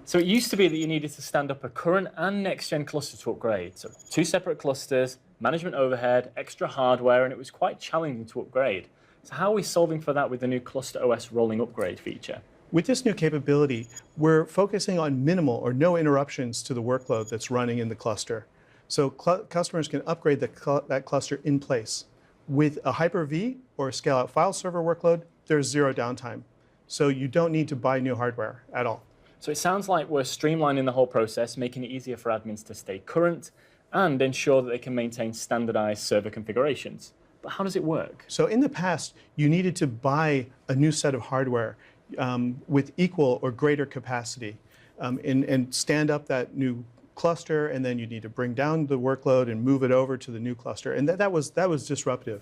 So it used to be that you needed to stand up a current and next-gen cluster to upgrade. So two separate clusters, management overhead, extra hardware, and it was quite challenging to upgrade. So how are we solving for that with the new ClusterOS rolling upgrade feature? With this new capability, we're focusing on minimal or no interruptions to the workload that's running in the cluster. So customers can upgrade that cluster in place. With a Hyper-V or a scale-out file server workload, there's zero downtime. So you don't need to buy new hardware at all. So it sounds like we're streamlining the whole process, making it easier for admins to stay current and ensure that they can maintain standardized server configurations. But how does it work? So in the past, you needed to buy a new set of hardware with equal or greater capacity and stand up that new cluster, and then you need to bring down the workload and move it over to the new cluster. And that was disruptive.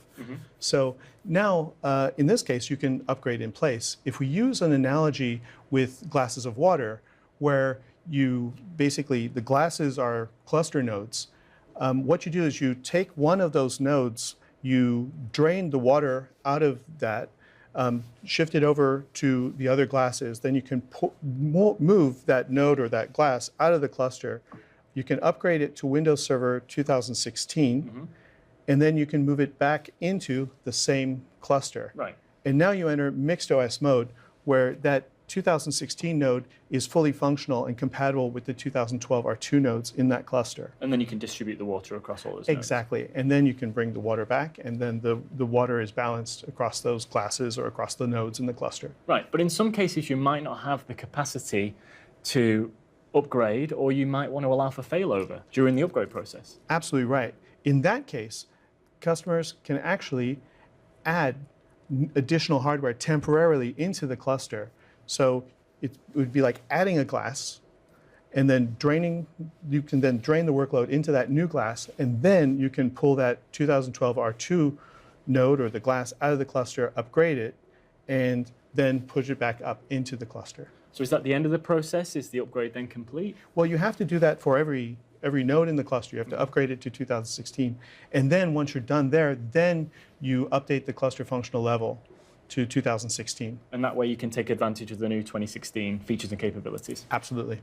So now, in this case, you can upgrade in place. If we use an analogy with glasses of water, where you basically, the glasses are cluster nodes, what you do is you take one of those nodes, you drain the water out of that, shift it over to the other glasses, then you can move that node or that glass out of the cluster. You can upgrade it to Windows Server 2016, and then you can move it back into the same cluster. Right. And now you enter mixed OS mode, where that 2016 node is fully functional and compatible with the 2012 R2 nodes in that cluster. And then you can distribute the water across all those nodes. Exactly. And then you can bring the water back, and then the water is balanced across those glasses or across the nodes in the cluster. Right. But in some cases, you might not have the capacity to upgrade, or you might want to allow for failover during the upgrade process. Absolutely right. In that case, customers can actually add additional hardware temporarily into the cluster. So it would be like adding a glass and then draining, you can then drain the workload into that new glass, and then you can pull that 2012 R2 node or the glass out of the cluster, upgrade it, and then push it back up into the cluster. So is that the end of the process? Is the upgrade then complete? Well, you have to do that for every node in the cluster. You have to upgrade it to 2016. And then once you're done there, then you update the cluster functional level to 2016. And that way you can take advantage of the new 2016 features and capabilities. Absolutely.